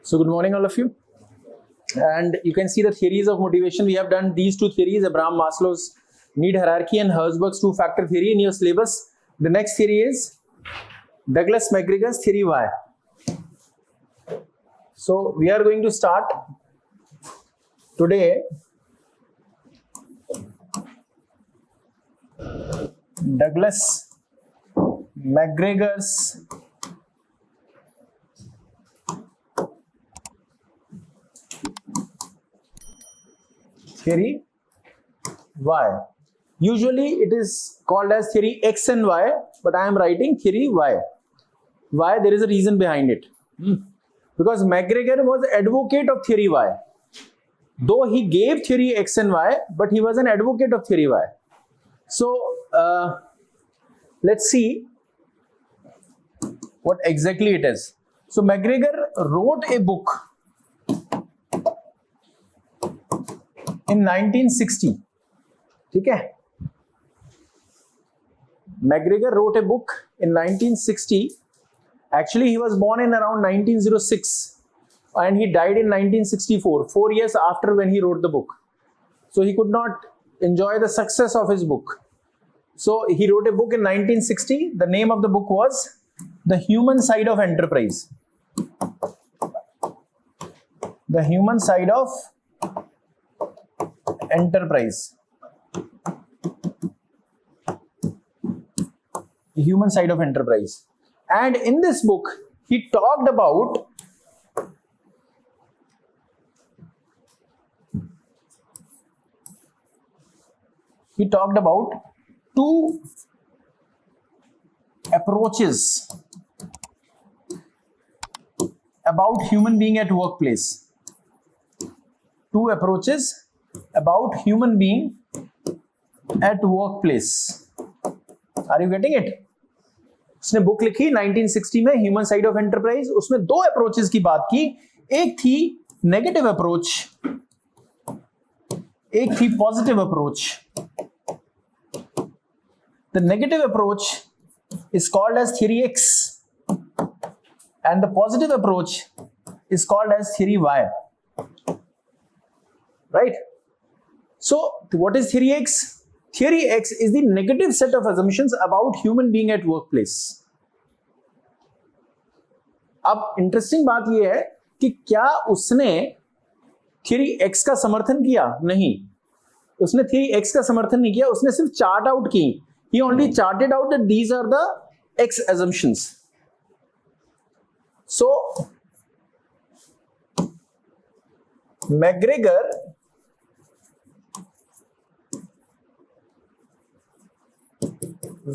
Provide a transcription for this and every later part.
So good morning, all of you. And you can see the theories of motivation. We have done these two theories, Abraham Maslow's need hierarchy and Herzberg's two-factor theory in your syllabus. The next theory is Douglas McGregor's theory Y. So we are going to start today Douglas McGregor's theory Y. Usually it is called as theory X and Y, but I am writing theory Y. Why? There is a reason behind it. Because McGregor was advocate of theory Y. Though he gave theory X and Y, but he was an advocate of theory Y. So let's see what exactly it is. So McGregor wrote a book in 1960. Okay. McGregor wrote a book in 1960. Actually, he was born in around 1906 and he died in 1964, 4 years after when he wrote the book. So he could not enjoy the success of his book. So he wrote a book in 1960. The name of the book was The Human Side of Enterprise. The Human Side of Enterprise. The Human Side of Enterprise. And in this book, he talked about two approaches about human being at workplace. Two approaches about human being at workplace. Are you getting it? उसने book लिखी 1960 में human side of enterprise. उसमें दो approaches की बात की. एक थी नेगेटिव अप्रोच, एक थी positive approach. The negative approach is called as theory X and the positive approach is called as theory Y. Right? So what is theory X? Theory X is the negative set of assumptions about human being at workplace. अब interesting बात यह है कि क्या उसने theory X का समर्थन किया? नहीं, उसने थियरी X का समर्थन नहीं किया. उसने सिर्फ चार्ट आउट की. He only charted out that these are the X assumptions. So McGregor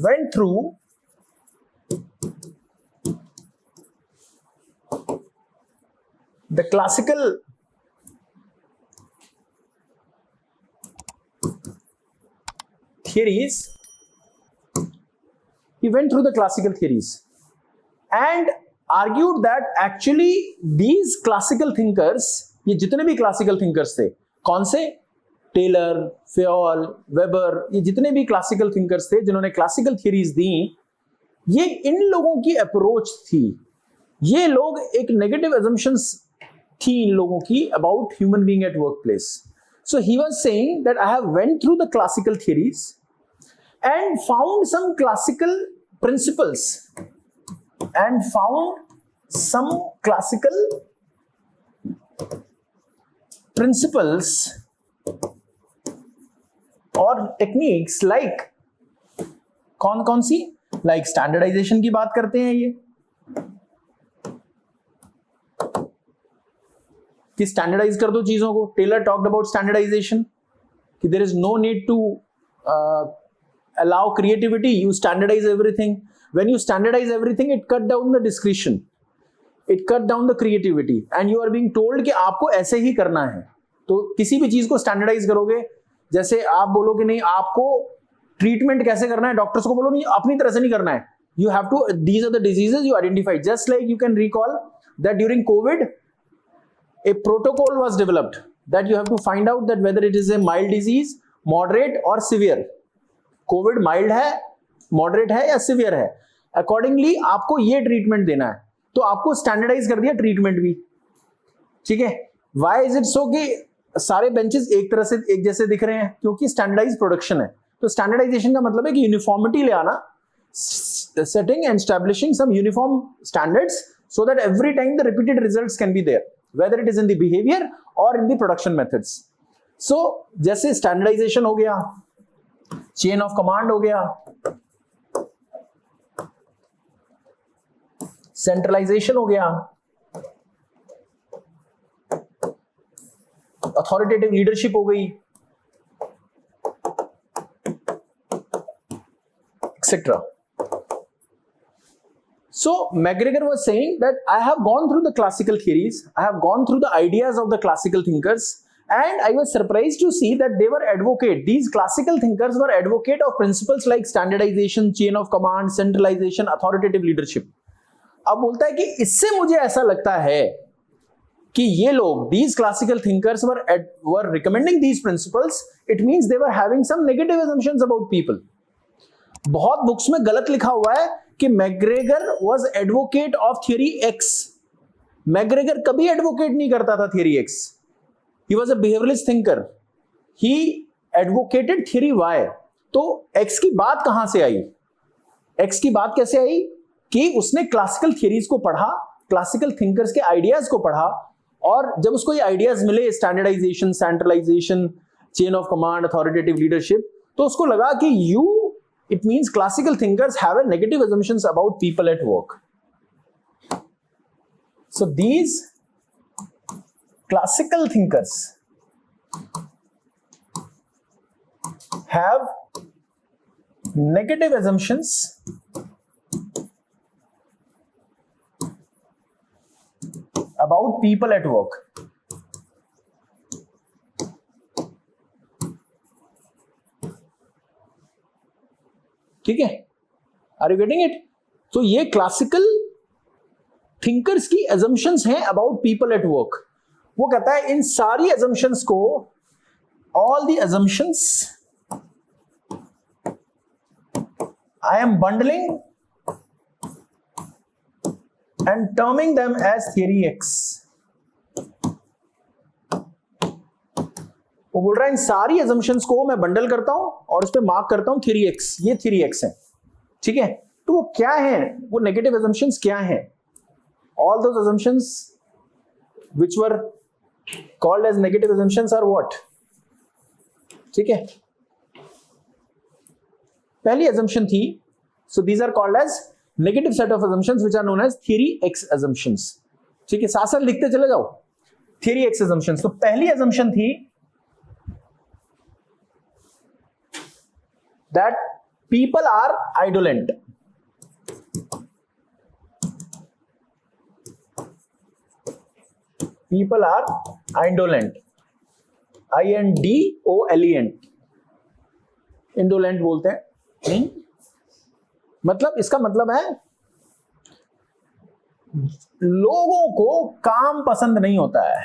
went through the classical theories. He went through the classical theories and argued that actually these classical thinkers, ये जितने भी classical thinkers थे, कौन से? Taylor, Fayol, weber, ये जितने भी classical thinkers थे जिन्होंने क्लासिकल थियरीज दी, ये इन लोगों की अप्रोच थी. ये लोग एक नेगेटिव अजम्पशंस थी इन लोगों की about human being at work place. So he was saying that I have went through the classical theories and found some classical principles और टेक्निक्स लाइक कौन सी? लाइक स्टैंडर्डाइजेशन की बात करते हैं ये कि स्टैंडर्डाइज कर दो चीजों को. टेलर टॉक्ड अबाउट स्टैंडर्डाइजेशन कि there is no need to allow creativity, you standardize everything. When you standardize everything it cut down the discretion, it cut down the creativity and you are being told कि आपको ऐसे ही करना है. तो किसी भी चीज को स्टैंडर्डाइज करोगे, जैसे आप बोलो कि नहीं आपको ट्रीटमेंट कैसे करना है, डॉक्टर्स को बोलो नहीं अपनी तरह से नहीं करना है. You have to, these are the diseases you identified. Just like you can recall that during COVID a protocol was developed that you have to find out that whether it is a mild disease, moderate or severe. Covid mild है, moderate है या severe है, accordingly आपको ये treatment देना है. तो आपको स्टैंडर्डाइज कर दिया ट्रीटमेंट भी. ठीक है, वाई इज इट सो कि सारे बेंचेस एक तरह से एक जैसे दिख रहे हैं? क्योंकि स्टैंडर्डाइज प्रोडक्शन है। तो स्टैंडर्डाइजेशन का मतलब है कि यूनिफॉर्मिटी ले आना, setting and establishing some uniform standards so that every time the repeated results can be there, whether it is in the behaviour और in the production methods. So जैसे स्टैंडर्डाइजेशन हो गया, चेन ऑफ कमांड हो गया, centralisation हो गया, authoritative leadership हो गई, etcetera. So McGregor was saying that I have gone through the classical theories, I have gone through the ideas of the classical thinkers, and I was surprised to see that they were advocate, these classical thinkers were advocate of principles like standardization, chain of command, centralization, authoritative leadership. अब बोलता है कि इससे मुझे ऐसा लगता है कि ये लोग, these classical thinkers were recommending these principles, it means they were having some negative assumptions about people. बहुत बुक्स में गलत लिखा हुआ है कि McGregor was advocate of theory X. McGregor कभी एडवोकेट नहीं करता था theory X, he was a behaviouralist thinker, he advocated theory Y. तो एक्स की बात कहां से आई? एक्स की बात कैसे आई कि उसने क्लासिकल थियरीज को पढ़ा, क्लासिकल थिंकर्स के आइडियाज को पढ़ा, और जब उसको ये आइडियाज मिले, standardization, centralization, chain of command, authoritative leadership, तो उसको लगा कि it means classical thinkers have a negative assumptions about people at work. So these classical thinkers have negative assumptions about people at work. ठीक है, are you getting it? तो ये classical thinkers की assumptions हैं अबाउट पीपल एट वर्क। वो कहता है इन सारी assumptions को, all the assumptions I am bundling and terming them as theory X. वो बोल रहा है इन सारी assumptions को मैं बंडल करता हूं और उस पर मार्क करता हूं theory X, ये theory X है। ठीक है, तो वो क्या है, वो नेगेटिव assumptions क्या है? All those assumptions which were called as negative assumptions are what? ठीक है, पहली assumption थी, so these are called as negative set of assumptions which are known as theory X assumptions. ठीक है, साथ साथ लिखते चले जाओ, theory X assumptions। तो पहली assumption थी that people are indolent. People are indolent. INDOLENT. Indolent बोलते हैं नहीं, मतलब इसका मतलब है लोगों को काम पसंद नहीं होता है।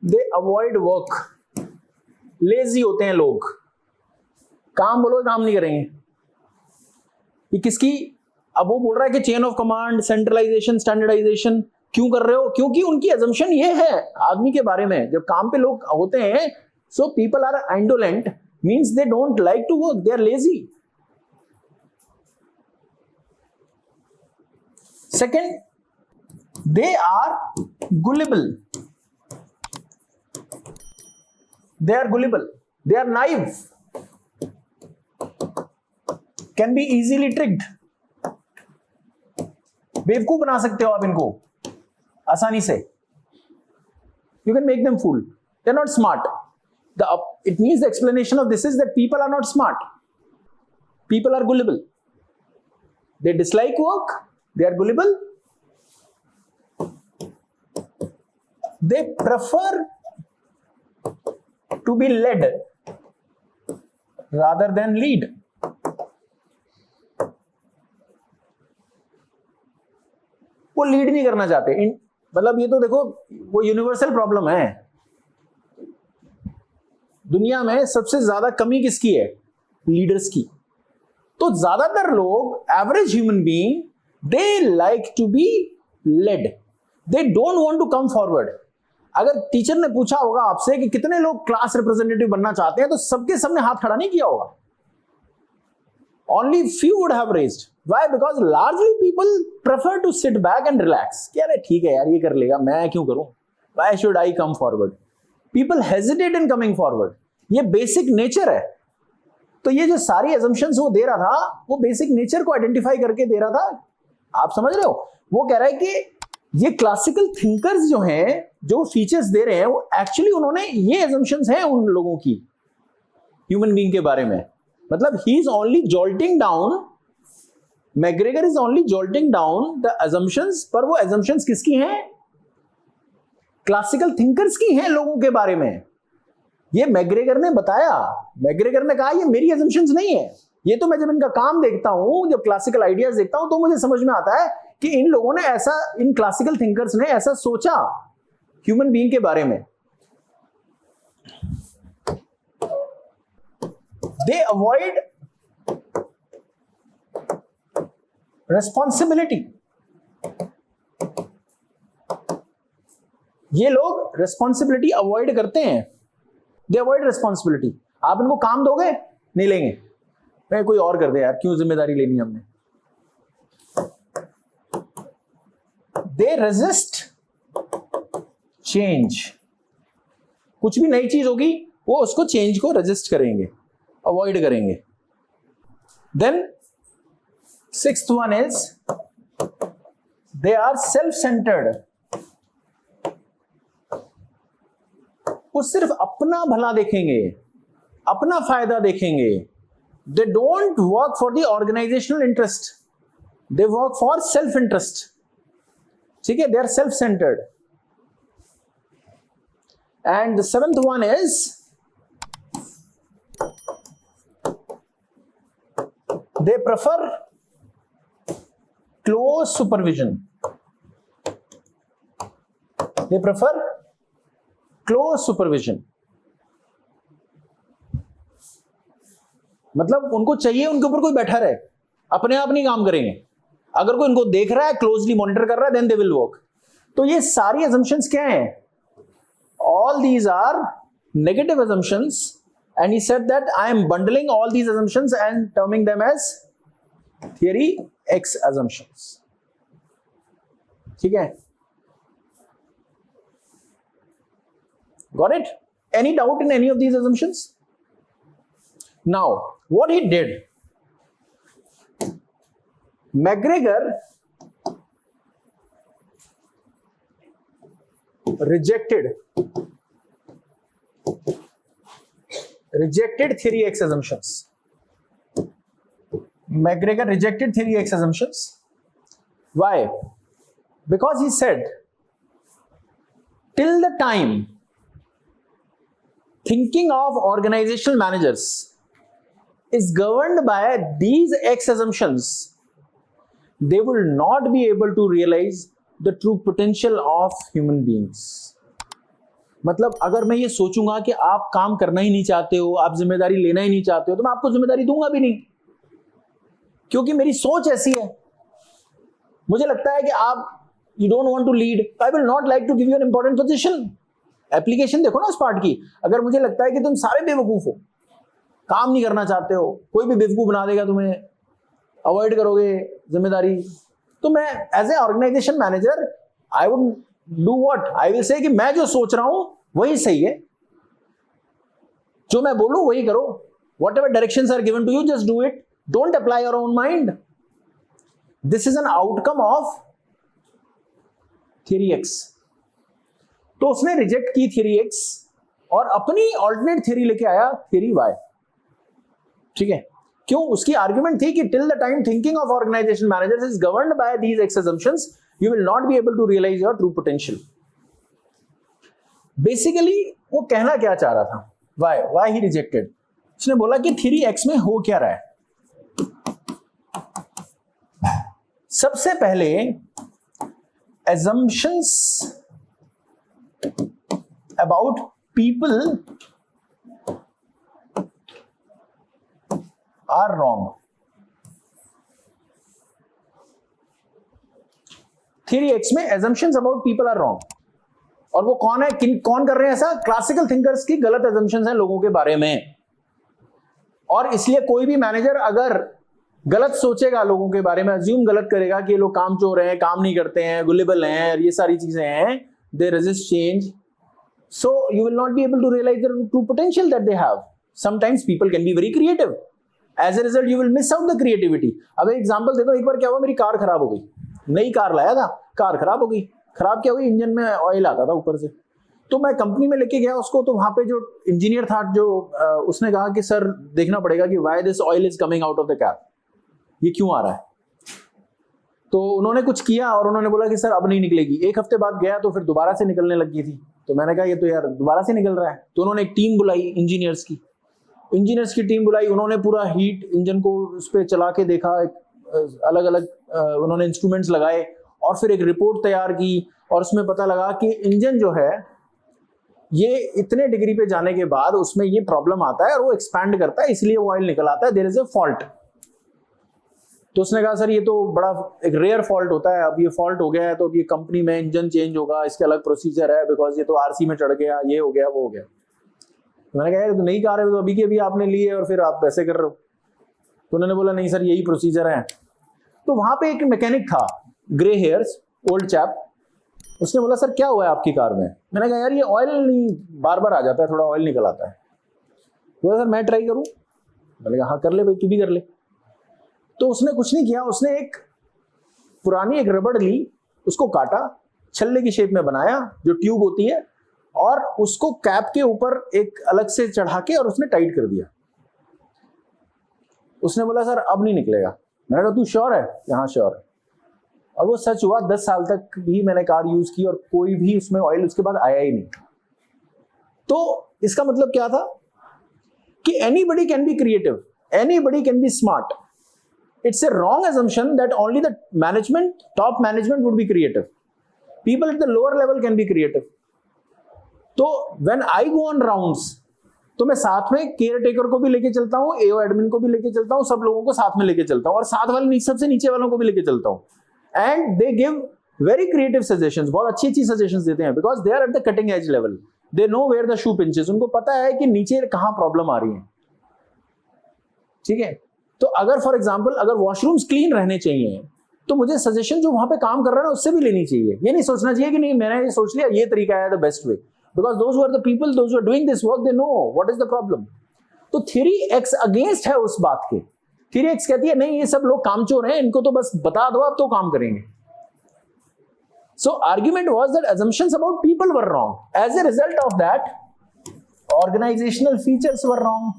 They avoid work. लेजी होते हैं लोग, काम बोलो काम नहीं करेंगे। ये किसकी? अब वो बोल रहा है कि chain of command, centralization, standardization क्यों कर रहे हो? क्योंकि उनकी assumption ये है आदमी के बारे में, जब काम पे लोग होते हैं, so people are indolent means they don't like to work, they are lazy. Second, they are gullible. They are gullible. They are naive. Can be easily tricked. बेवकूफ बना सकते हो आप इनको आसानी से. You can make them fool. They are not smart. It means the explanation of this is that people are not smart. People are gullible. They dislike work. They are gullible. They prefer to be led rather than lead. वो lead नहीं करना चाहते. मतलब ये तो देखो वो universal problem है. दुनिया में सबसे ज्यादा कमी किसकी है? लीडर्स की. तो ज्यादातर लोग, average human being, they like to be led, they don't want to come forward. अगर टीचर ने पूछा होगा आपसे कि कितने लोग क्लास रिप्रेजेंटेटिव बनना चाहते हैं, तो सबके सबने हाथ खड़ा नहीं किया होगा. Only few would have raised. Why? Because largely people prefer to sit back and relax. क्या रे, ठीक है यार, ये कर लेगा, मैं क्यों करूं? Why should I come forward? People hesitate in coming forward. ये बेसिक नेचर है. तो ये जो सारी assumptions वो दे रहा था, वो बेसिक नेचर को आइडेंटिफाई करके दे रहा था. आप समझ रहे हो? वो कह रहा है कि ये क्लासिकल थिंकर्स जो हैं, जो फीचर्स दे रहे हैं, वो एक्चुअली उन्होंने ये assumptions हैं उन लोगों की ह्यूमन बीइंग के बारे में. मतलब he is only jolting down, McGregor is only jolting down the assumptions, पर वो assumptions किसकी हैं? क्लासिकल थिंकर्स की हैं लोगों के बारे में. ये मैग्रेगर ने बताया, मैग्रेगर ने कहा ये मेरी assumptions नहीं है. ये तो मैं जब इनका काम देखता हूं, जब क्लासिकल आइडियाज देखता हूं, तो मुझे समझ में आता है कि इन लोगों ने ऐसा, इन क्लासिकल थिंकर्स ने ऐसा सोचा ह्यूमन बीइंग के बारे में. They avoid responsibility. ये लोग responsibility avoid करते हैं. They avoid responsibility. आप इनको काम दोगे, नहीं लेंगे. मैं कोई और कर दे यार, क्यों जिम्मेदारी लेनी है हमने. They resist change. कुछ भी नई चीज होगी, वो उसको चेंज को रेजिस्ट करेंगे, अवॉइड करेंगे. Then sixth one is they are self centred. वो सिर्फ अपना भला देखेंगे, अपना फायदा देखेंगे. They don't work for the organisational interest, they work for self interest. ठीक है, they are self centred. And the seventh one is they prefer close supervision. They prefer close supervision. मतलब उनको चाहिए उनके ऊपर कोई बैठा रहे, अपने आप नहीं काम करेंगे. अगर कोई इनको देख रहा है, क्लोजली मॉनिटर कर रहा है, then they will work. तो ये सारी assumptions क्या हैं? All these are negative assumptions. And he said that I am bundling all these assumptions and terming them as theory X assumptions. ठीक है? Got it? Any doubt in any of these assumptions? Now, what he did, McGregor rejected theory X assumptions. McGregor rejected theory X assumptions. Why? Because he said, till the time thinking of organizational managers is governed by these X assumptions, they will not be able to realize the true potential of human beings. मतलब अगर मैं ये सोचूंगा कि आप काम करना ही नहीं चाहते हो, आप जिम्मेदारी लेना ही नहीं चाहते हो, तो मैं आपको जिम्मेदारी दूंगा भी नहीं, क्योंकि मेरी सोच ऐसी है. मुझे लगता है कि आप, you don't want to lead, I will not like to give you an important position. Application देखो ना उस पार्ट की. अगर मुझे लगता है कि तुम सारे बेवकूफ हो, काम नहीं करना चाहते हो, कोई भी बेवकूफ बना देगा तुम्हें, अवॉइड करोगे जिम्मेदारी, तो मैं as a organisation manager I would do what, I will say कि मैं जो सोच रहा हूं वही सही है, जो मैं बोलूं वही करो. Whatever directions are given to you, just do it, don't apply your own mind. This is an outcome of theory X. तो उसने रिजेक्ट की थियरी एक्स और अपनी ऑल्टरनेट थियरी लेके आया, थियरी वाई. ठीक है, क्यों? उसकी आर्ग्यूमेंट थी कि till the time thinking of organisation managers is governed by these X assumptions, you will not be able to realize your true potential. Basically वो कहना क्या चाह रहा था? Why he rejected? उसने बोला कि थ्योरी एक्स में हो क्या रहा है. सबसे पहले assumptions about people are wrong. Theory x में assumptions about people are wrong. और वो कौन है, कौन कर रहे हैं ऐसा? क्लासिकल थिंकर्स की गलत assumptions हैं लोगों के बारे में. और इसलिए कोई भी मैनेजर अगर गलत सोचेगा लोगों के बारे में, अज्यूम गलत करेगा कि ये लोग काम चोर हैं, काम नहीं करते हैं, गुलेबल हैं, ये सारी चीजें हैं, they resist change. So you will not be able to realize the true potential that they have. Sometimes people can be very creative. As a result, you will miss out the creativity. अब example देता हूँ, एक बार क्या हुआ, मेरी car खराब हो गई. नई कार लाया था, कार खराब हो गई. खराब क्या हुई, इंजन में ऑयल आता था ऊपर से. तो मैं कंपनी में लेके गया उसको, तो वहां पे जो इंजीनियर था, जो उसने कहा कि सर देखना पड़ेगा कि why this oil is coming out of the cap, ये क्यों आ रहा है. तो उन्होंने कुछ किया और उन्होंने बोला कि सर अब नहीं निकलेगी. एक हफ्ते बाद गया तो फिर दोबारा से निकलने लगी थी. तो मैंने कहा ये तो यार दोबारा से निकल रहा है. तो उन्होंने एक टीम बुलाई, इंजीनियर्स की टीम बुलाई. उन्होंने पूरा हीट इंजन को उस पर चला के देखा, अलग अलग उन्होंने इंस्ट्रूमेंट्स लगाए और फिर एक रिपोर्ट तैयार की. और उसमें पता लगा कि इंजन जो है ये इतने डिग्री पे जाने के बाद उसमें ये प्रॉब्लम आता है और वो एक्सपैंड करता है, इसलिए वो ऑयल निकल आता है. There is a fault. तो उसने कहा सर ये तो बड़ा एक रेयर फॉल्ट होता है, अब ये फॉल्ट हो गया है तो अब ये कंपनी में इंजन चेंज होगा, इसके अलग प्रोसीजर है, बिकॉज ये तो आरसी में चढ़ गया, ये हो गया, वो हो गया. तो मैंने कहा यार तो नई कार है, तो अभी की अभी आपने ली है और फिर आप वैसे कर रहे हो. तो उन्होंने बोला नहीं सर यही प्रोसीजर है. तो वहां पे एक मैकेनिक था, ग्रे हेयर्स, ओल्ड चैप. उसने बोला सर क्या हुआ है आपकी कार में. मैंने कहा यार ये ऑयल नहीं बार बार आ जाता है, थोड़ा ऑयल निकल आता है. बोला सर मैं ट्राई करूं. मैंने कहा हाँ कर ले भाई, तू भी कर ले. तो उसने कुछ नहीं किया, उसने एक पुरानी एक रबड़ ली, उसको काटा, छल्ले की शेप में बनाया जो ट्यूब होती है, और उसको कैप के ऊपर एक अलग से चढ़ा के और उसने टाइट कर दिया. उसने बोला सर अब नहीं निकलेगा. मैंने कहा तू श्योर है? हाँ श्योर है. और वो सच हुआ. 10 साल तक भी मैंने कार यूज की और कोई भी उसमें ऑयल उसके बाद आया ही नहीं. तो इसका मतलब क्या था कि anybody can be creative, anybody can B smart. It's a wrong assumption that only the management, top management would be creative. People at the lower level can be creative. तो when I go on rounds, तो मैं साथ में care taker को भी लेके चलता हूँ, एओ एडमिन को भी लेके चलता हूँ, सब लोगों को साथ में लेके चलता हूँ, और साथ वाले सबसे नीचे वालों को भी लेके चलता हूँ. And they give very creative suggestions. बहुत अच्छी अच्छी suggestions देते हैं, because they are at the cutting edge level. They know where the shoe pinches. उनको पता है कि नीचे कहाँ प्रॉब्लम आ रही है. ठीक है. तो अगर फॉर एग्जाम्पल अगर वॉशरूम्स क्लीन रहने चाहिए तो मुझे सजेशन जो वहां पे काम कर रहा है ना उससे भी लेनी चाहिए. ये नहीं सोचना चाहिए कि नहीं मैंने ये सोच लिया ये तरीका है the best way, because those who are the people, those who are doing this work, they know what is the problem. तो थ्योरी एक्स अगेंस्ट है उस बात के. थ्योरी एक्स कहती है नहीं ये सब लोग कामचोर हैं, इनको तो बस बता दो आप तो काम करेंगे. So argument was that assumptions about people were wrong. As a result of that, organizational features were wrong.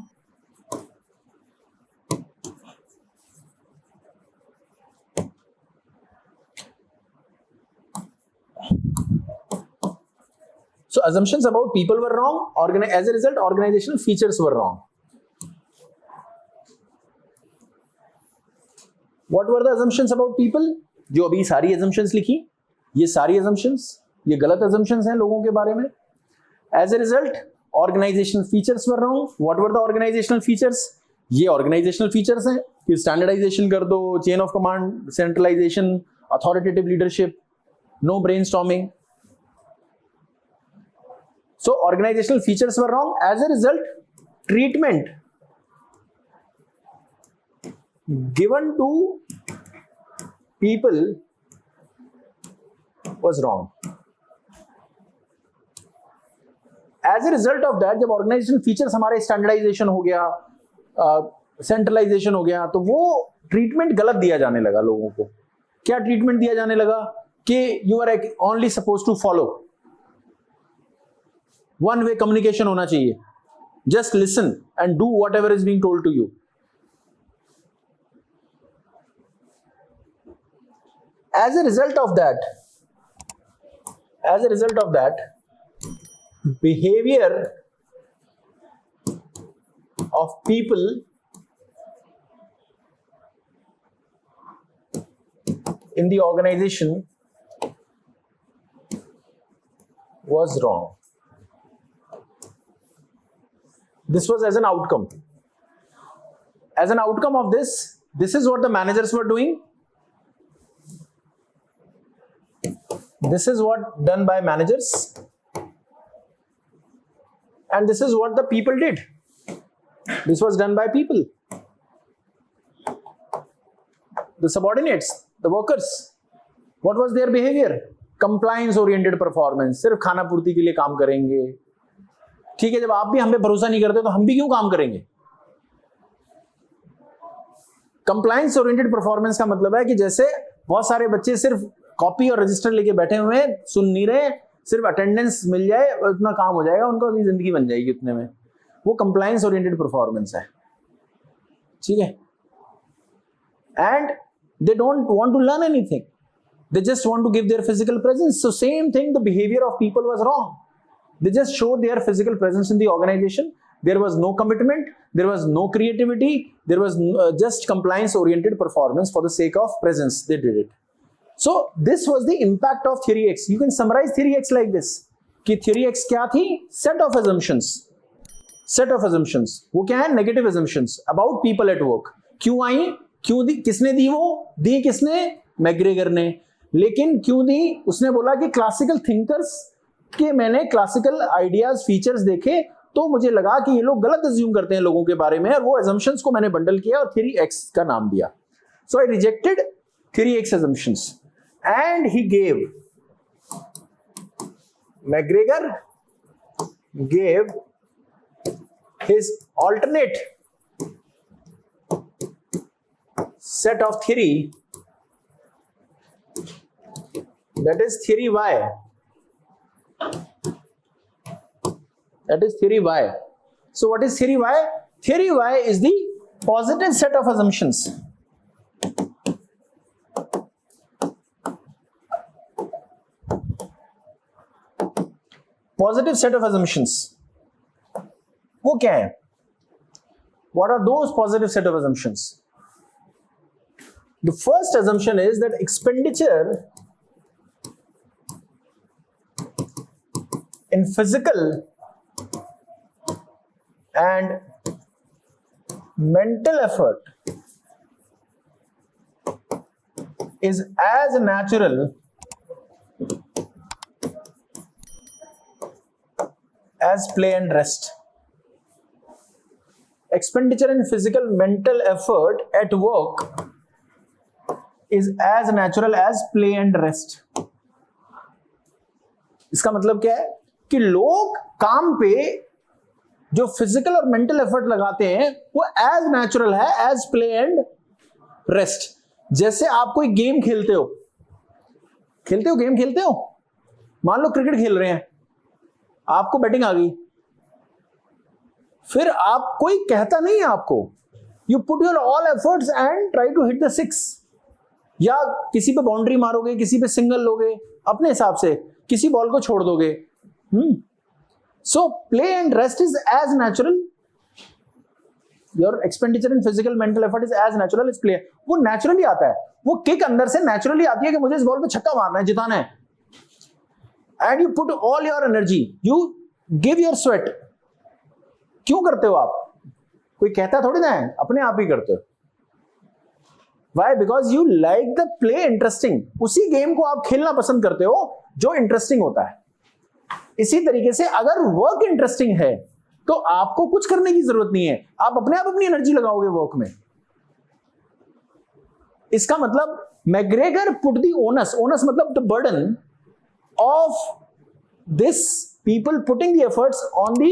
So assumptions about people were wrong. As a result, organizational features were wrong. What were the assumptions about people? जो अभी सारी assumptions लिखी, ये सारी assumptions, ये गलत assumptions हैं लोगों के बारे में. As a result, organizational features were wrong. What were the organizational features? ये organizational features हैं कि standardization कर दो, chain of command, centralization, authoritative leadership, no brainstorming. So organizational features were wrong. As a result, treatment given to people was wrong. As a result of that, जब organizational features हमारे standardization हो गया, centralization हो गया, तो वो treatment गलत दिया जाने लगा लोगों को. क्या treatment दिया जाने लगा कि you are only supposed to follow. One way communication होना चाहिए. Just listen and do whatever is being told to you. As a result of that, behavior of people in the organization was wrong. This was as an outcome. As an outcome of this is what the managers were doing. This is what done by managers, and this is what the people did. This was done by people, the subordinates, the workers. What was their behavior? Compliance oriented performance. सिर्फ खाना पूर्ति के लिए काम करेंगे. ठीक है, जब आप भी हम पे भरोसा नहीं करते तो हम भी क्यों काम करेंगे? कंप्लायंस ओरिएंटेड परफॉर्मेंस का मतलब है कि जैसे बहुत सारे बच्चे सिर्फ कॉपी और रजिस्टर लेके बैठे हुए हैं, सुन नहीं रहे, सिर्फ अटेंडेंस मिल जाए उतना काम हो जाएगा, उनको अपनी जिंदगी बन जाएगी उतने में. वो कंप्लायंस ओरिएंटेड परफॉर्मेंस है. ठीक है. And they don't want to learn anything, they just want to give their physical presence. So same thing, the behaviour of people was wrong. They just showed their physical presence in the organization. There was no commitment, there was no creativity, there was just compliance oriented performance for the sake of presence. They did it. So this was the impact of theory X. You can summarize theory X like this कि theory X क्या थी? Set of assumptions. Set of assumptions. वो क्या है? Negative assumptions about people at work. क्यों आई? क्यों दी? किसने दी? वो दी किसने? मैग्रेगर ने. लेकिन क्यों दी? उसने बोला कि क्लासिकल थिंकर्स कि मैंने क्लासिकल आइडियाज फीचर्स देखे तो मुझे लगा कि ये लोग गलत अज्यूम करते हैं लोगों के बारे में, और वो assumptions को मैंने बंडल किया और थ्योरी एक्स का नाम दिया. So I rejected theory X assumptions and he gave, McGregor gave his alternate set of theory, that is theory Y. That is theory Y. So what is theory Y? Theory Y is the positive set of assumptions. Positive set of assumptions. वो क्या है? What are those positive set of assumptions? The first assumption is that expenditure in physical and mental effort is as natural as play and rest. Expenditure in physical mental effort at work is as natural as play and rest. इसका मतलब क्या है कि लोग काम पे जो physical और मेंटल एफर्ट लगाते हैं वो एज नेचुरल है एज प्ले एंड रेस्ट. जैसे आप कोई गेम खेलते हो, गेम खेलते हो, मान लो क्रिकेट खेल रहे हैं, आपको बैटिंग आ गई, फिर आप कोई कहता नहीं है आपको, you put your all efforts and try to hit the six, या किसी पे बाउंड्री मारोगे, किसी पे सिंगल लोगे, अपने हिसाब से किसी बॉल को छोड़ दोगे. So play and rest is as natural. Your expenditure in physical mental effort is as natural as play. वो naturally आता है, वो किक अंदर से naturally आती है कि मुझे इस बॉल पे छक्का मारना है, जिताना है. And you put all your energy, you give your sweat. क्यों करते हो आप? कोई कहता थोड़ी ना है, अपने आप ही करते हो. Why? Because you like the play interesting. उसी गेम को आप खेलना पसंद करते हो जो इंटरेस्टिंग होता है. इसी तरीके से अगर वर्क इंटरेस्टिंग है तो आपको कुछ करने की जरूरत नहीं है, आप अपने आप अपनी एनर्जी लगाओगे वर्क में. इसका मतलब मैग्रेगर पुट द ओनस मतलब the burden of this people putting the efforts on the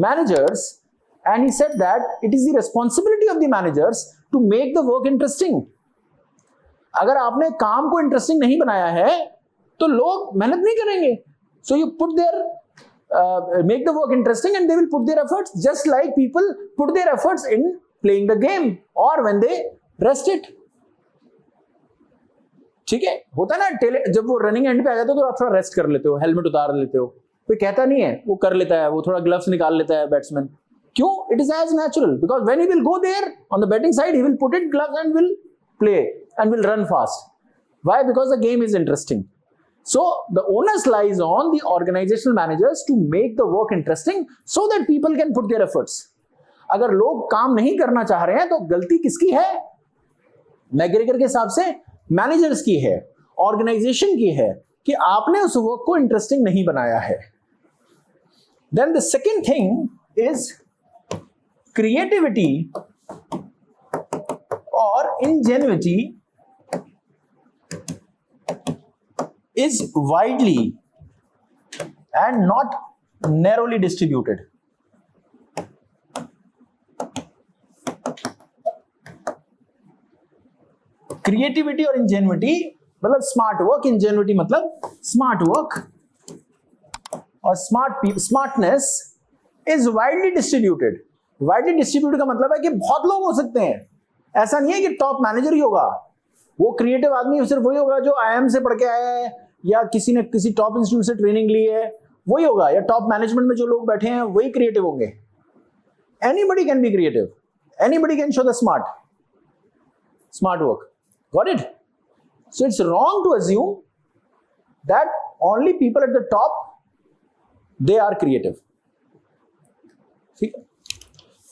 managers, and he said that it is the responsibility of the managers to make the work interesting. अगर आपने काम को interesting नहीं बनाया है तो लोग मेहनत नहीं करेंगे. So you put their make the work interesting and they will put their efforts, just like people put their efforts in playing the game or when they rest it. ठीक है, होता ना जब वो रनिंग एंड पे आ जाते हो तो आप थोड़ा रेस्ट कर लेते हो, हेलमेट उतार लेते हो, कोई कहता नहीं है, वो कर लेता है, वो थोड़ा ग्लव्स निकाल लेता है बैट्समैन. क्यों? It is as natural, because when he will go there on the batting side he will put it gloves and will play and will run fast. Why? Because the game is interesting. So the onus lies on the organizational managers to make the work interesting so that people can put their efforts. अगर लोग काम नहीं करना चाह रहे हैं तो गलती किसकी है? मैग्रेगर के हिसाब से मैनेजर्स की है, ऑर्गेनाइजेशन की है, कि आपने उस वर्क को इंटरेस्टिंग नहीं बनाया है. Then the second thing is creativity और ingenuity is widely and not narrowly distributed. Creativity और ingenuity मतलब स्मार्ट वर्क, ingenuity मतलब स्मार्ट वर्क, और smartness is widely distributed. Widely distributed का मतलब है कि बहुत लोग हो सकते हैं. ऐसा नहीं है कि टॉप मैनेजर ही होगा, वो क्रिएटिव आदमी सिर्फ वही होगा जो IIM से पढ़ के आया है या किसी ने किसी टॉप इंस्टीट्यूट से ट्रेनिंग ली है, वही होगा, या टॉप मैनेजमेंट में जो लोग बैठे हैं वही क्रिएटिव होंगे. Anybody can be creative, anybody can show the smart work. Got it? So it's wrong to assume that only people at the top they are creative. ठीक है.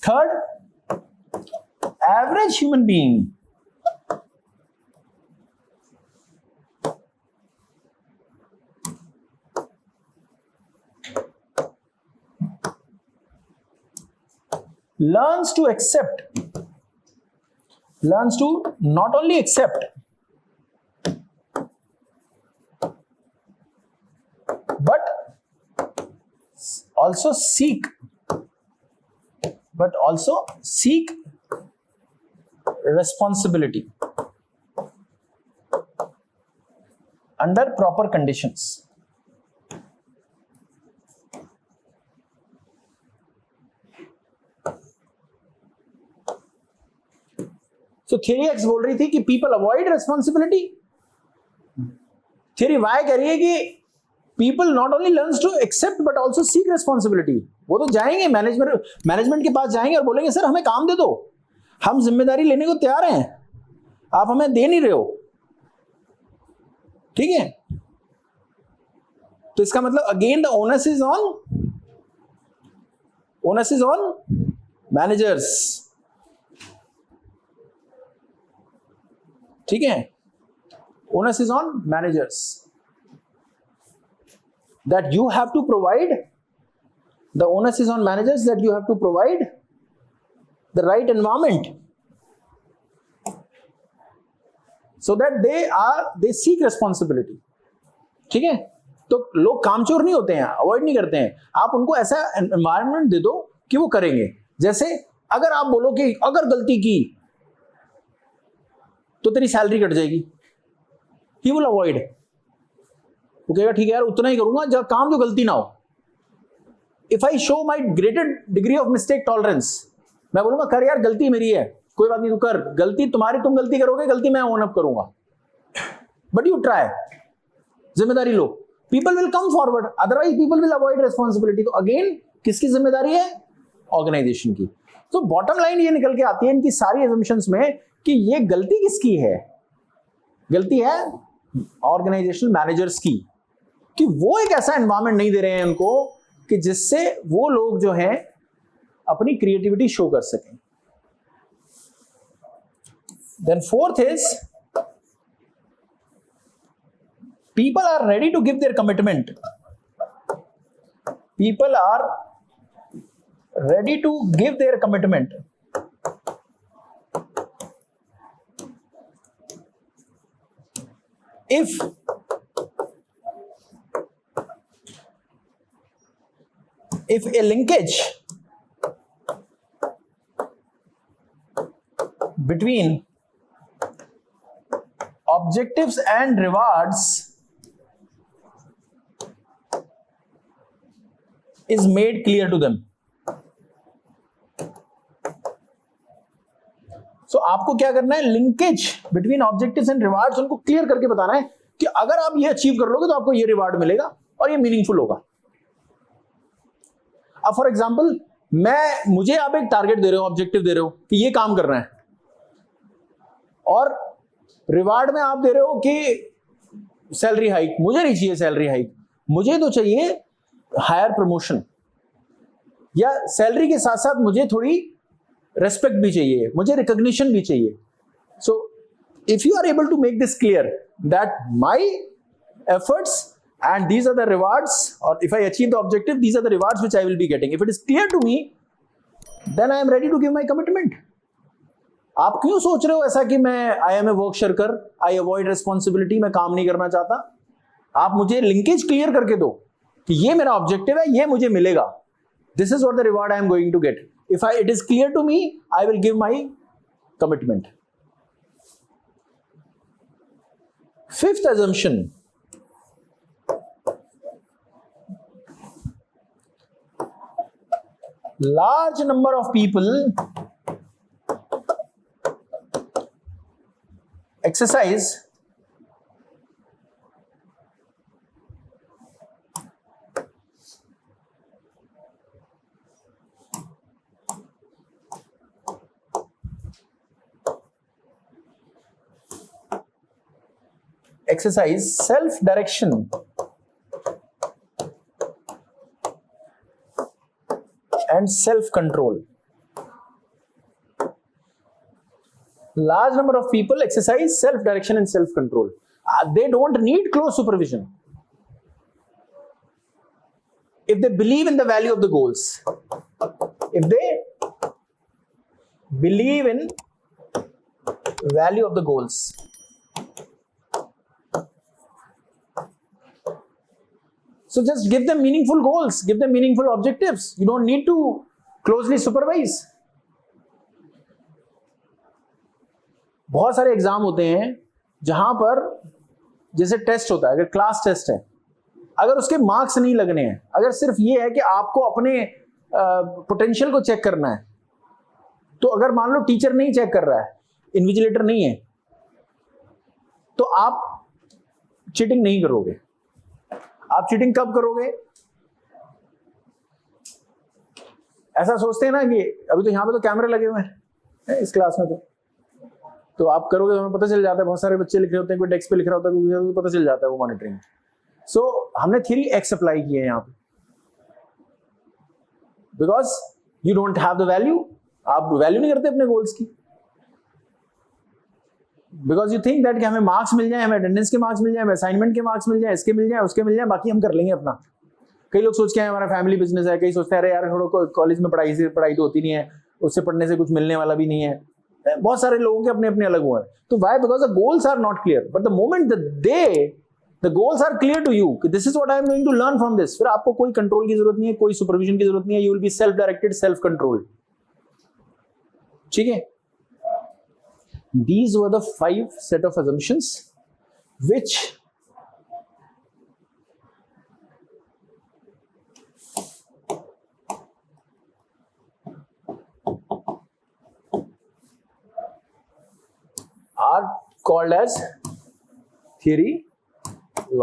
Third, average human being learns to not only accept but also seek responsibility under proper conditions. So theory X बोल रही थी कि people avoid responsibility. theory Y कह रही है कि people not only learns to accept but also seek responsibility. वो तो जाएंगे मैनेजमेंट के पास जाएंगे और बोलेंगे सर हमें काम दे दो, हम जिम्मेदारी लेने को तैयार हैं, आप हमें दे नहीं रहे हो. ठीक है. तो इसका मतलब again the onus is on managers. ठीक है. Onus is on managers, that you have to provide, the onus is on managers that you have to provide the right environment so that they seek responsibility. ठीक है. तो लोग कामचोर नहीं होते हैं, अवॉइड नहीं करते हैं. आप उनको ऐसा एनवायरनमेंट दे दो कि वो करेंगे. जैसे अगर आप बोलो कि अगर गलती की तो तेरी सैलरी कट जाएगी, ही विल अवॉइड. वो कहेगा ठीक है यार उतना ही करूंगा जब काम जो गलती ना हो. If I show my greater degree of mistake tolerance, मैं बोलूंगा कर यार गलती मेरी है, कोई बात नहीं तू कर, गलती तुम्हारी, तुम गलती करोगे, गलती मैं ओन अप करूंगा, बट यू ट्राई, जिम्मेदारी लो. People will come forward, otherwise people will avoid responsibility. तो अगेन किसकी जिम्मेदारी है? ऑर्गेनाइजेशन की. तो बॉटम लाइन ये निकल के आती है इनकी सारी एजम्पशंस में कि ये गलती किसकी है? गलती है ऑर्गेनाइजेशनल मैनेजर्स की, कि वो एक ऐसा एनवायरनमेंट नहीं दे रहे हैं उनको कि जिससे वो लोग जो हैं अपनी क्रिएटिविटी शो कर सकें. Then fourth is people are ready to give their commitment. People are ready to give their commitment if a linkage between objectives and rewards is made clear to them. So आपको क्या करना है? Linkage between objectives and rewards उनको clear करके बताना है कि अगर आप ये अचीव कर लोगे तो आपको ये रिवार्ड मिलेगा और ये मीनिंगफुल होगा. अब फॉर एग्जांपल मुझे आप एक टारगेट दे रहे हो, ऑब्जेक्टिव दे रहे हो कि ये काम करना है, और रिवार्ड में आप दे रहे हो कि सैलरी हाइक. मुझे नहीं चाहिए सैलरी हाइक, मुझे तो चाहिए हायर प्रमोशन, या सैलरी के साथ साथ मुझे थोड़ी रेस्पेक्ट भी चाहिए, मुझे रिकॉग्निशन भी चाहिए. So if you are able to make this clear that my efforts and these are the rewards, or if I achieve the objective, these are the rewards which I will be getting. If it is clear to me, then I am ready to give my commitment. आप क्यों सोच रहे हो ऐसा कि मैं I am a work shirker, I avoid responsibility, मैं काम नहीं करना चाहता? आप मुझे लिंकेज क्लियर करके दो कि ये मेरा ऑब्जेक्टिव है, ये मुझे मिलेगा. This is what the reward I am going to get. If it is clear to me, I will give my commitment. Fifth assumption. Large number of people exercise self-direction and self-control. Large number of people exercise self-direction and self-control. They don't need close supervision. If they believe in the value of the goals, if they believe in value of the goals, so just give them meaningful goals, give them meaningful objectives. You don't need to closely supervise. बहुत सारे exam होते हैं जहां पर जैसे test होता है, अगर क्लास टेस्ट है, अगर उसके मार्क्स नहीं लगने हैं, अगर सिर्फ ये है कि आपको अपने पोटेंशियल को चेक करना है, तो अगर मान लो टीचर नहीं चेक कर रहा है, इन्विजिलेटर नहीं है, तो आप चीटिंग नहीं करोगे. आप चीटिंग कब करोगे? ऐसा सोचते हैं ना कि अभी तो यहां पे तो कैमरे लगे हुए हैं इस क्लास में, तो आप करोगे तो हमें पता चल जाता है. बहुत सारे बच्चे लिख रहे होते हैं, कोई डेस्क पे लिख रहा होता है, तो पता चल जाता है वो मॉनिटरिंग. सो हमने थ्योरी एक्स अप्लाई की है यहाँ पे, because you don't have the value. आप वैल्यू नहीं करते अपने गोल्स की, बिकॉज यू थिंक दैट कि हमें मार्क्स मिल जाए, हमें अटेंडेंस के मार्क्स मिल जाए, हमें असाइनमेंट के मार्क्स मिल जाए, इसके मिल जाए, उसके मिल जाए, बाकी हम कर लेंगे अपना. कई लोग सोचते हैं हमारा फैमिली बिजनेस है, कई सोचते हैं अरे यार थोड़ा कॉलेज में पढ़ाई तो होती नहीं है, उससे पढ़ने से कुछ मिलने वाला भी नहीं है. बहुत सारे लोगों के अपने अपने अलग हुए हैं. तो why? Because the goals are not clear. But the moment the goals are clear to you, this is what I am going to learn from this, फिर आपको कोई कंट्रोल की जरूरत नहीं है, कोई सुपरविजन की जरूरत नहीं है. You will be self directed, self controlled. ठीक है? These were the 5 set of assumptions which are called as theory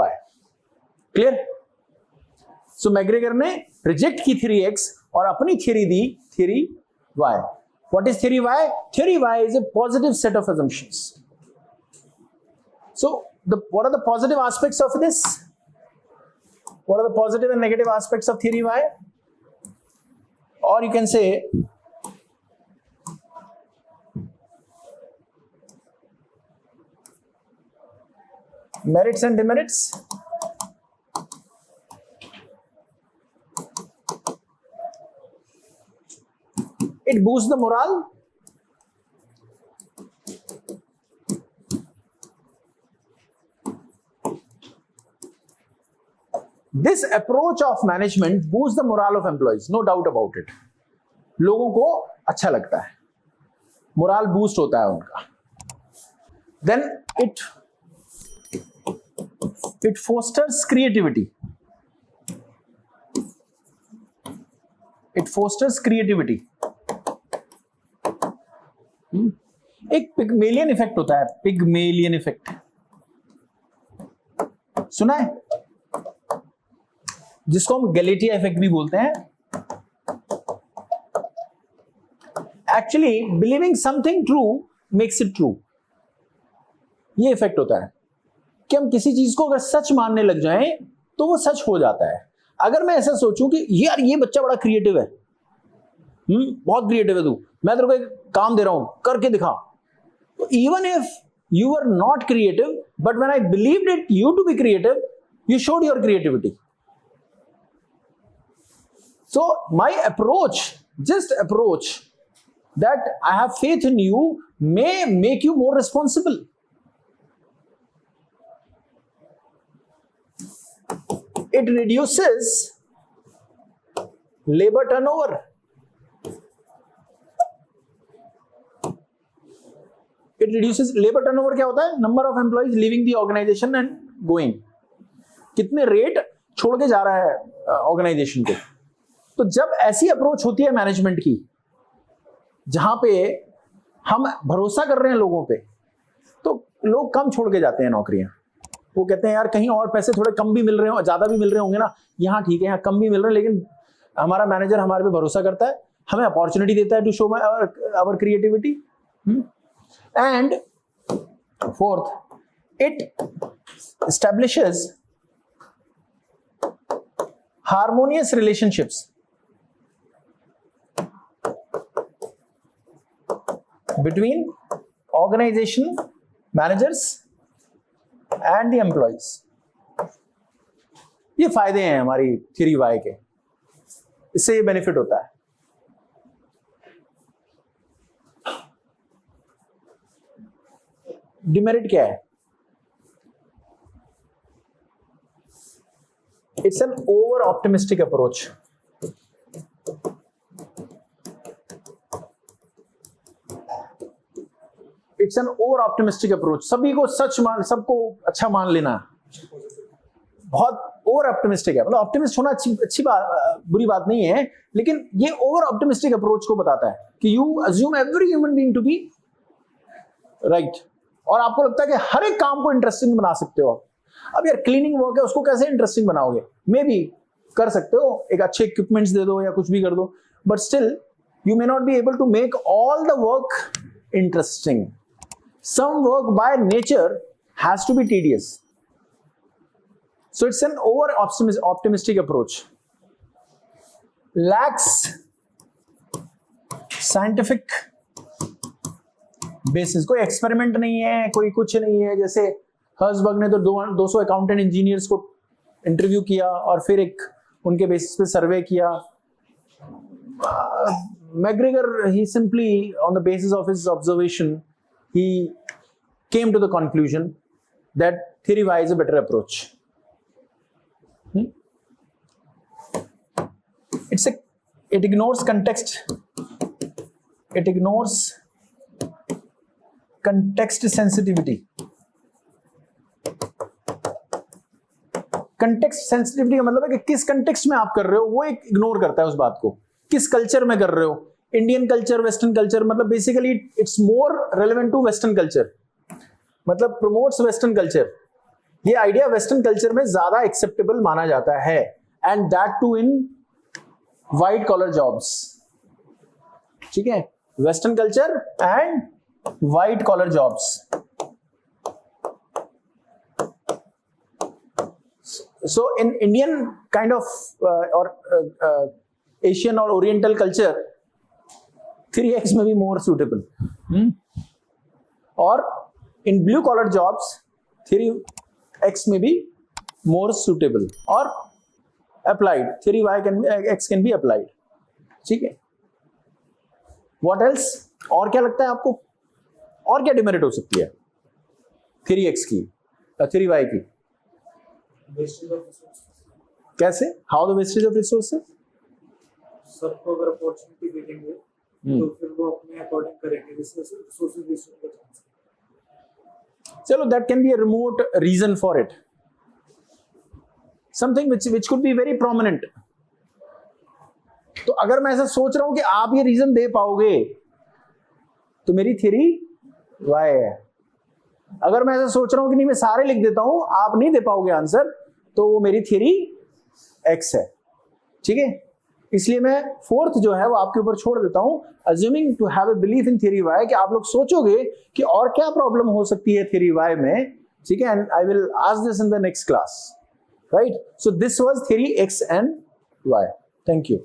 Y. Clear? So McGregor ने रिजेक्ट की theory X और अपनी theory the theory Y. What is theory Y? Theory Y is a positive set of assumptions. So, what are the positive aspects of this? What are the positive and negative aspects of theory Y? Or you can say, merits and demerits. It boosts the morale. This approach of management boosts the morale of employees, no doubt about it. लोगों को अच्छा लगता है, morale boost होता है उनका. Then it fosters creativity. It fosters creativity. एक Pygmalion effect होता है, पिगमेलियन इफेक्ट सुना है, जिसको हम गैलेटिया इफेक्ट भी बोलते हैं. Actually believing something true makes it true. ये इफेक्ट होता है कि हम किसी चीज को अगर सच मानने लग जाएं तो वो सच हो जाता है. अगर मैं ऐसा सोचूं कि यार ये बच्चा बड़ा क्रिएटिव है, बहुत क्रिएटिव है तू, मैं तेरे को एक काम दे रहा हूं, करके दिखा. Even if you were not creative, but when I believed it you to be creative, You showed your creativity. So my approach, just approach that I have faith in you, may make you more responsible. It reduces labor turnover. It reduces labor turnover. क्या होता है? Number of employees leaving the organization and going. कितने rate छोड़ के जा रहा है organisation को. तो जब ऐसी अप्रोच होती है मैनेजमेंट की, जहां पे हम भरोसा कर रहे हैं लोगों पे, तो लोग कम छोड़ के जाते हैं नौकरियां. वो कहते हैं यार कहीं और पैसे थोड़े कम भी मिल रहे हो, ज्यादा भी मिल रहे होंगे ना, यहाँ ठीक है, यहाँ कम भी मिल रहे हैं, लेकिन हमारा मैनेजर हमारे पे भरोसा करता है, हमें अपॉर्चुनिटी देता है to show our creativity. And fourth, it establishes harmonious relationships between organization, managers and the employees. ये फायदे हैं हमारी थ्योरी वाई के, इससे ये बेनिफिट होता है. डिमेरिट क्या है? It's an over optimistic approach. It's an over optimistic approach. सभी को सच मान, सबको अच्छा मान लेना बहुत ओवर ऑप्टिमिस्टिक है. मतलब ऑप्टिमिस्ट होना अच्छी बात, बुरी बात नहीं है, लेकिन ये ओवर ऑप्टिमिस्टिक अप्रोच को बताता है कि you assume every human being to be right, और आपको लगता है कि हर एक काम को इंटरेस्टिंग बना सकते हो. अब यार क्लीनिंग वर्क है, उसको कैसे इंटरेस्टिंग बनाओगे? मे बी कर सकते हो, एक अच्छे इक्विपमेंट्स दे दो या कुछ भी कर दो, but still you may not be able to make all the work interesting. Some work by nature has to be tedious. So it's an over optimistic approach. Lacks scientific basis. कोई experiment नहीं है, कोई कुछ नहीं है. जैसे Herzberg ने तो 200 अकाउंटेंट इंजीनियर्स को इंटरव्यू किया और फिर एक उनके बेसिस पे सर्वे किया. McGregor, he simply on the basis of his observation, he came to the conclusion that theory Y is a better approach. It ignores context. It ignores context sensitivity. Context sensitivity का मतलब है कि किस context में आप कर रहे हो, वो एक इग्नोर करता है उस बात को. किस कल्चर में कर रहे हो, इंडियन कल्चर, वेस्टर्न कल्चर, मतलब basically it's more relevant to western culture, मतलब प्रोमोट्स वेस्टर्न कल्चर. ये आइडिया वेस्टर्न कल्चर में ज्यादा एक्सेप्टेबल माना जाता है, and that too in white collar jobs. ठीक है, western culture and white collar jobs. So in Indian kind of और एशियन और oriental culture, 3x may be more suitable. Or in blue collar jobs, 3x may be more suitable or applied. 3x can be applied. ठीक है. What else? और क्या लगता है आपको? और क्या डिमेरिट हो सकती है 3x की, 3y की? कैसे? How the wastage of resources? सबको अगर अपॉर्चुनिटी दे देंगे तो फिर वो अपने अकॉर्डिंग करेंगे, रिसोर्सेज वेस्ट होने का चांस. चलो, that can be a remote reason for it. Something which could be very prominent. तो अगर मैं ऐसा सोच रहा हूं कि आप ये रीजन दे पाओगे तो मेरी थ्योरी वाई है. अगर मैं ऐसा सोच रहा हूं कि नहीं, मैं सारे लिख देता हूं, आप नहीं दे पाओगे आंसर, तो वो मेरी थ्योरी एक्स है. ठीक है, इसलिए मैं फोर्थ जो है वो आपके ऊपर छोड़ देता हूं, assuming to have a belief in theory Y, कि आप लोग सोचोगे कि और क्या प्रॉब्लम हो सकती है थ्योरी वाई में. ठीक है, and I will ask this in the next class. Right, so this was theory X and Y. Thank you.